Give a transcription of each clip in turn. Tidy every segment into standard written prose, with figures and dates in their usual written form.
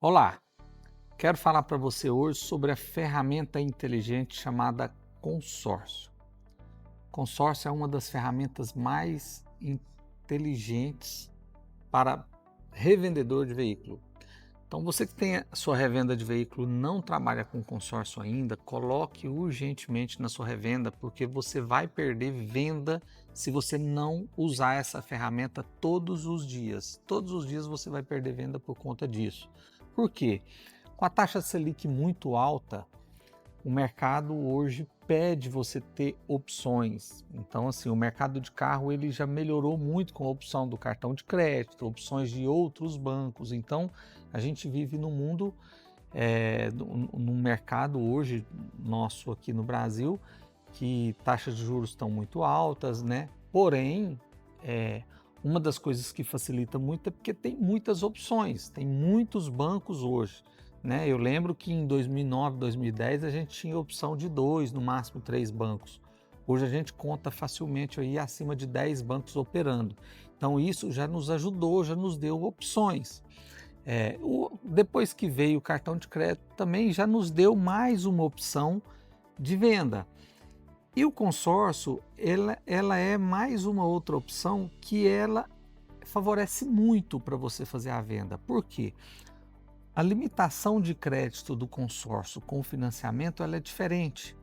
Olá, quero falar para você hoje sobre a ferramenta inteligente chamada consórcio. Consórcio é uma das ferramentas mais inteligentes para revendedor de veículo. Então, você que tem a sua revenda de veículo, não trabalha com consórcio ainda, coloque urgentemente na sua revenda, porque você vai perder venda se você não usar essa ferramenta todos os dias. Todos os dias você vai perder venda por conta disso. Por quê? Com a taxa Selic muito alta, o mercado hoje pede você ter opções. Então, assim, o mercado de carro ele já melhorou muito com a opção do cartão de crédito, opções de outros bancos. Então, a gente vive num mundo, num mercado hoje nosso aqui no Brasil, que taxas de juros estão muito altas, né? Porém, uma das coisas que facilita muito é porque tem muitas opções, tem muitos bancos hoje. Né? Eu lembro que em 2009, 2010 a gente tinha opção de 2, no máximo 3 bancos. Hoje a gente conta facilmente aí acima de 10 bancos operando. Então isso já nos ajudou, já nos deu opções. Depois que veio o cartão de crédito também já nos deu mais uma opção de venda. E o consórcio, ela é mais uma outra opção que ela favorece muito para você fazer a venda. Por quê? A limitação de crédito do consórcio com o financiamento ela é diferente.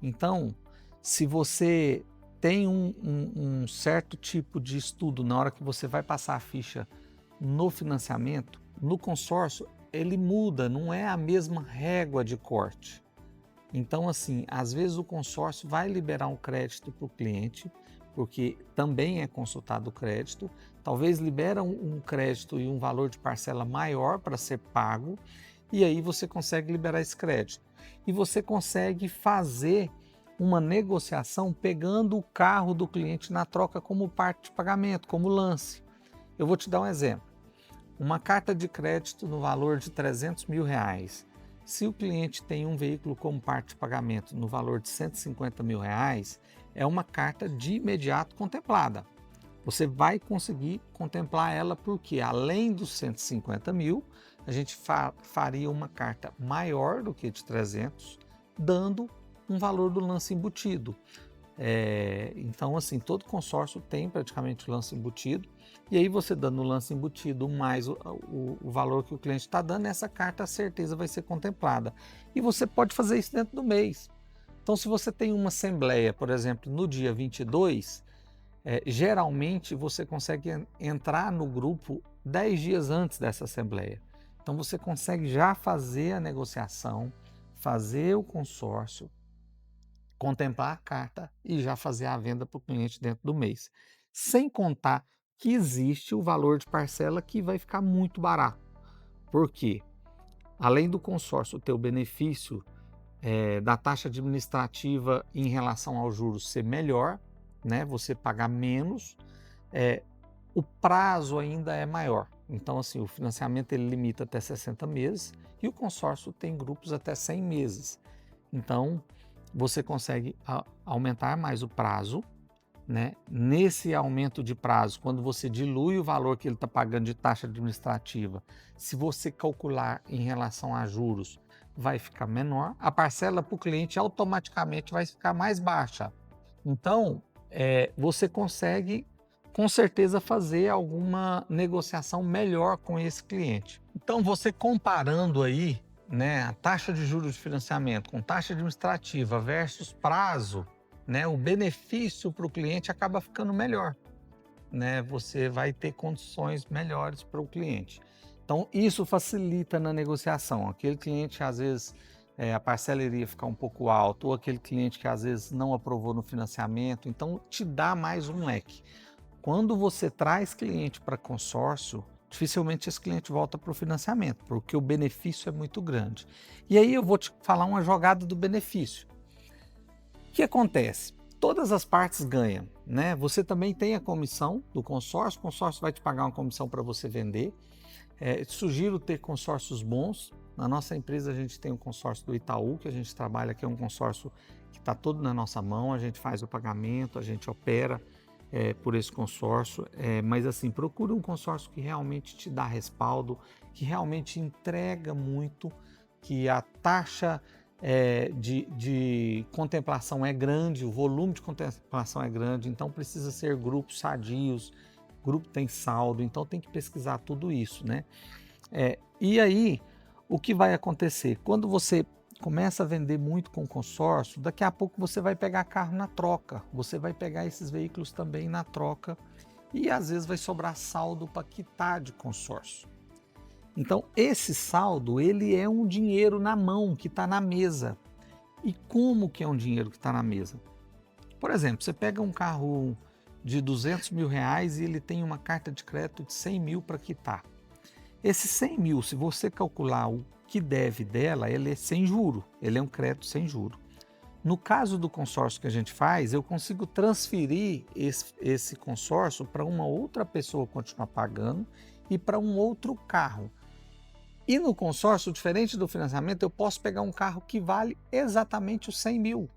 Então, se você tem um certo tipo de estudo na hora que você vai passar a ficha no financiamento, no consórcio ele muda, não é a mesma régua de corte. Então, assim, às vezes o consórcio vai liberar um crédito para o cliente, porque também é consultado o crédito, talvez libera um crédito e um valor de parcela maior para ser pago, e aí você consegue liberar esse crédito. E você consegue fazer uma negociação pegando o carro do cliente na troca como parte de pagamento, como lance. Eu vou te dar um exemplo. Uma carta de crédito no valor de R$300 mil. Se o cliente tem um veículo como parte de pagamento no valor de R$150 mil, é uma carta de imediato contemplada. Você vai conseguir contemplar ela porque, além dos 150 mil, a gente faria uma carta maior do que de 300, dando um valor do lance embutido. Então, assim, todo consórcio tem praticamente o lance embutido, e aí você dando o lance embutido mais o valor que o cliente está dando, essa carta a certeza vai ser contemplada. E você pode fazer isso dentro do mês. Então, se você tem uma assembleia, por exemplo, no dia 22, geralmente você consegue entrar no grupo 10 dias antes dessa assembleia. Então, você consegue já fazer a negociação, fazer o consórcio, contemplar a carta e já fazer a venda para o cliente dentro do mês. Sem contar que existe o valor de parcela que vai ficar muito barato. Por quê? Além do consórcio ter o benefício da taxa administrativa em relação aos juros ser melhor, né? Você pagar menos, o prazo ainda é maior. Então, assim, o financiamento ele limita até 60 meses e o consórcio tem grupos até 100 meses. Então, você consegue aumentar mais o prazo, né? Nesse aumento de prazo, quando você dilui o valor que ele está pagando de taxa administrativa, se você calcular em relação a juros, vai ficar menor, a parcela para o cliente automaticamente vai ficar mais baixa. Então, você consegue com certeza fazer alguma negociação melhor com esse cliente. Então, você comparando aí, né, a taxa de juros de financiamento com taxa administrativa versus prazo, né, o benefício para o cliente acaba ficando melhor, né? Você vai ter condições melhores para o cliente. Então, isso facilita na negociação. Aquele cliente, às vezes, a parcela iria ficar um pouco alta, ou aquele cliente que às vezes não aprovou no financiamento, então te dá mais um leque. Quando você traz cliente para consórcio, dificilmente esse cliente volta para o financiamento, porque o benefício é muito grande. E aí eu vou te falar uma jogada do benefício. O que acontece? Todas as partes ganham, né? Você também tem a comissão do consórcio, o consórcio vai te pagar uma comissão para você vender. Sugiro ter consórcios bons. Na nossa empresa a gente tem o consórcio do Itaú, que a gente trabalha, que é um consórcio que está todo na nossa mão, a gente faz o pagamento, a gente opera por esse consórcio, mas assim, procure um consórcio que realmente te dá respaldo, que realmente entrega muito, que a taxa de contemplação é grande, o volume de contemplação é grande, então precisa ser grupos sadios, grupo tem saldo, então tem que pesquisar tudo isso, né? E aí, o que vai acontecer? Quando você começa a vender muito com consórcio, daqui a pouco você vai pegar carro na troca, você vai pegar esses veículos também na troca e às vezes vai sobrar saldo para quitar de consórcio. Então, esse saldo, ele é um dinheiro na mão que está na mesa. E como que é um dinheiro que está na mesa? Por exemplo, você pega um carro de R$ 200.000 e ele tem uma carta de crédito de 100 mil para quitar. Esses 100 mil, se você calcular o que deve dela, ele é sem juro, ele é um crédito sem juro. No caso do consórcio que a gente faz, eu consigo transferir esse consórcio para uma outra pessoa continuar pagando e para um outro carro. E no consórcio, diferente do financiamento, eu posso pegar um carro que vale exatamente os 100 mil.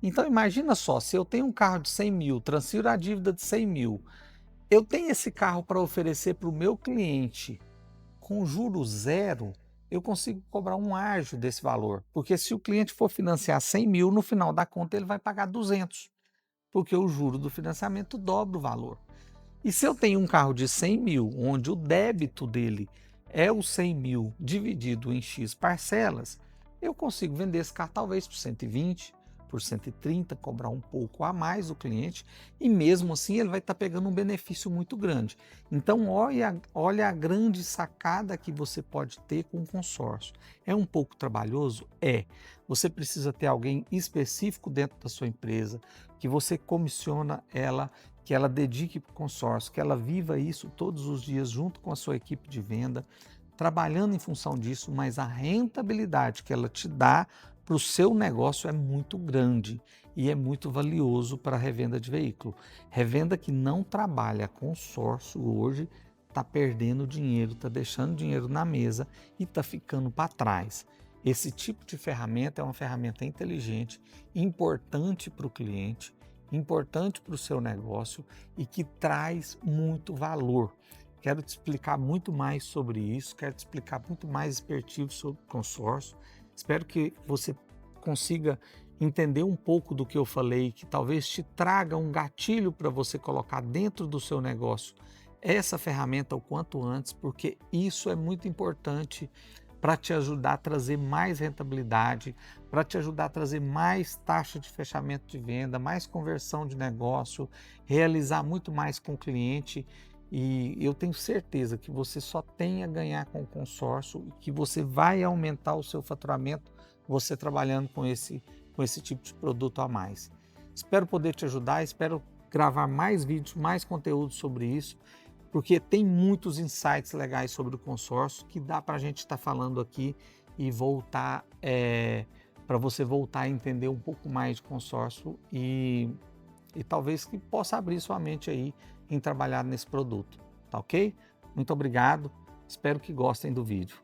Então imagina só, se eu tenho um carro de 100 mil, transfiro a dívida de 100 mil, eu tenho esse carro para oferecer para o meu cliente com juro zero, eu consigo cobrar um ágio desse valor. Porque se o cliente for financiar 100 mil, no final da conta ele vai pagar 200, porque o juro do financiamento dobra o valor. E se eu tenho um carro de 100 mil, onde o débito dele é os 100 mil dividido em X parcelas, eu consigo vender esse carro talvez por 120, por 130, cobrar um pouco a mais do cliente e mesmo assim ele vai estar pegando um benefício muito grande. Então olha a grande sacada que você pode ter com o consórcio. É um pouco trabalhoso? É. Você precisa ter alguém específico dentro da sua empresa, que você comissiona ela, que ela dedique para o consórcio, que ela viva isso todos os dias junto com a sua equipe de venda, trabalhando em função disso, mas a rentabilidade que ela te dá para o seu negócio é muito grande e é muito valioso para a revenda de veículo. Revenda que não trabalha consórcio hoje está perdendo dinheiro, está deixando dinheiro na mesa e está ficando para trás. Esse tipo de ferramenta é uma ferramenta inteligente, importante para o cliente, importante para o seu negócio e que traz muito valor. Quero te explicar muito mais sobre isso, quero te explicar muito mais expertise sobre consórcio. Espero que você consiga entender um pouco do que eu falei, que talvez te traga um gatilho para você colocar dentro do seu negócio essa ferramenta o quanto antes, porque isso é muito importante para te ajudar a trazer mais rentabilidade, para te ajudar a trazer mais taxa de fechamento de venda, mais conversão de negócio, realizar muito mais com o cliente. E eu tenho certeza que você só tem a ganhar com o consórcio e que você vai aumentar o seu faturamento você trabalhando com esse tipo de produto a mais. Espero poder te ajudar, espero gravar mais vídeos, mais conteúdo sobre isso, porque tem muitos insights legais sobre o consórcio que dá para a gente estar falando aqui e voltar, para você voltar a entender um pouco mais de consórcio e talvez que possa abrir sua mente aí em trabalhar nesse produto, tá ok? Muito obrigado, espero que gostem do vídeo.